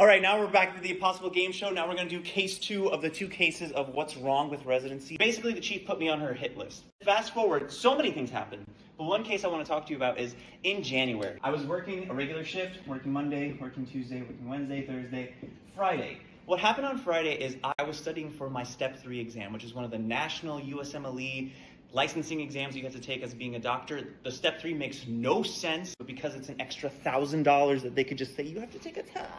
All right, now we're back to the Impossible Game Show. Now we're going to do case 2 of the 2 cases of what's wrong with residency. Basically, the chief put me on her hit list. Fast forward, so many things happened. But one case I want to talk to you about is in January. I was working a regular shift, working Monday, working Tuesday, working Wednesday, Thursday, Friday. What happened on Friday is I was studying for my Step 3 exam, which is one of the national USMLE licensing exams you have to take as being a doctor. The Step 3 makes no sense, but because it's an extra $1,000 that they could just say, you have to take a test.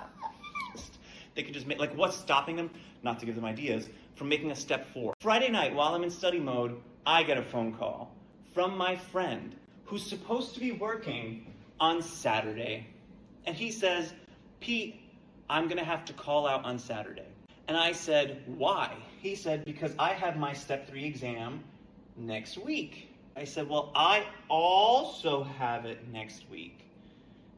They could just make, like, what's stopping them, not to give them ideas, from making a Step 4. Friday night, while I'm in study mode, I get a phone call from my friend who's supposed to be working on Saturday. And he says, Pete, I'm gonna have to call out on Saturday. And I said, why? He said, because I have my Step 3 exam next week. I said, well, I also have it next week.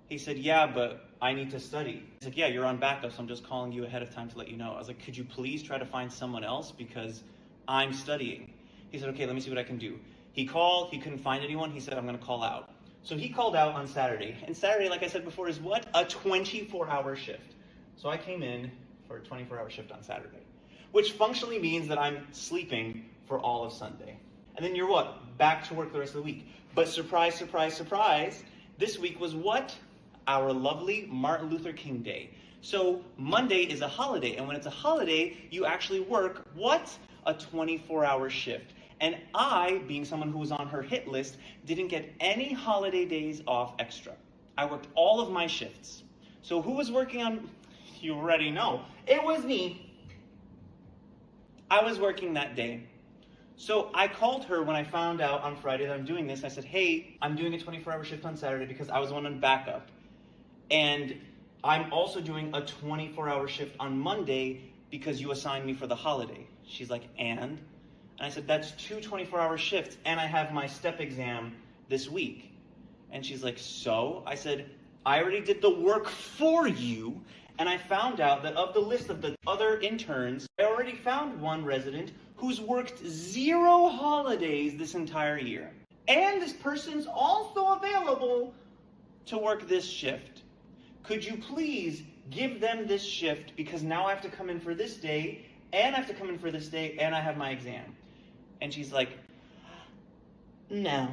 He said, yeah, but I need to study. He's like, yeah, you're on backup, so I'm just calling you ahead of time to let you know. I was like, could you please try to find someone else because I'm studying? He said, okay, let me see what I can do. He called, he couldn't find anyone. He said, I'm gonna call out. So he called out on Saturday. And Saturday, like I said before, is what? A 24-hour shift. So I came in for a 24-hour shift on Saturday, which functionally means that I'm sleeping for all of Sunday. And then you're what? Back to work the rest of the week. But surprise, surprise, surprise, this week was what? Our lovely Martin Luther King Day. So Monday is a holiday, and when it's a holiday, you actually work, what? A 24-hour shift. And I, being someone who was on her hit list, didn't get any holiday days off extra. I worked all of my shifts. So who was working on? You already know. It was me. I was working that day. So I called her when I found out on Friday that I'm doing this. I said, hey, I'm doing a 24-hour shift on Saturday because I was one on backup. And I'm also doing a 24-hour shift on Monday because you assigned me for the holiday. She's like, and I said, that's 2 24-hour shifts, and I have my STEP exam this week. And she's like, so? I said, I already did the work for you, and I found out that of the list of the other interns, I already found one resident who's worked 0 holidays this entire year. And this person's also available to work this shift. Could you please give them this shift because now I have to come in for this day, and I have to come in for this day, and I have my exam. And she's like, no.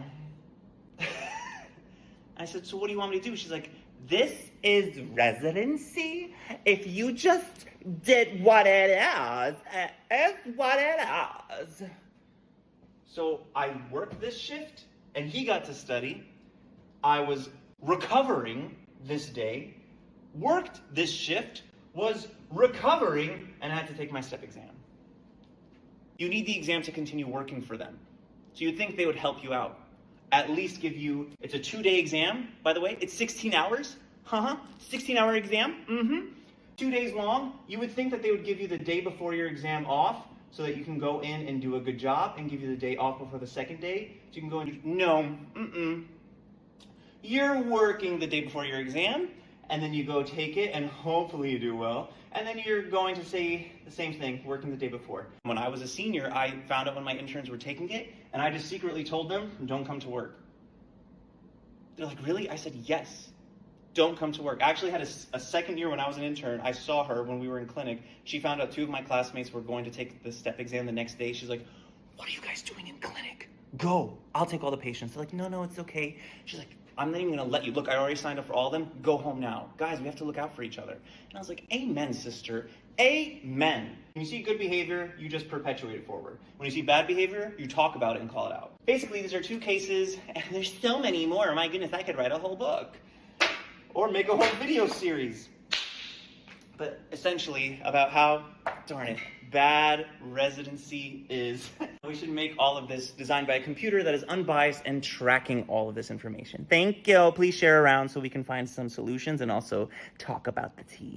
I said, so what do you want me to do? She's like, this is residency. If you just did what it is, it is what it is. So I worked this shift, and he got to study. I was recovering this day, worked this shift, was recovering, and I had to take my STEP exam. You need the exam to continue working for them. So you'd think they would help you out. At least give you, it's a 2-day exam, by the way. It's 16 hours. 16-hour exam. 2 days long. You would think that they would give you the day before your exam off so that you can go in and do a good job and give you the day off before the second day. So you can go and do, no, You're working the day before your exam, and then you go take it, and hopefully you do well. And then you're going to say the same thing, working the day before. When I was a senior, I found out when my interns were taking it, and I just secretly told them, don't come to work. They're like, really? I said, yes, don't come to work. I actually had a second year when I was an intern. I saw her when we were in clinic. She found out 2 of my classmates were going to take the STEP exam the next day. She's like, what are you guys doing in clinic? Go, I'll take all the patients. They're like, no, it's okay. She's like, I'm not even gonna let you. Look, I already signed up for all of them. Go home now. Guys, we have to look out for each other. And I was like, amen, sister. Amen. When you see good behavior, you just perpetuate it forward. When you see bad behavior, you talk about it and call it out. Basically, these are 2 cases, and there's so many more. My goodness, I could write a whole book. Or make a whole video series. But essentially, about how, darn it, bad residency is. We should make all of this designed by a computer that is unbiased and tracking all of this information. Thank you. Please share around so we can find some solutions and also talk about the tea.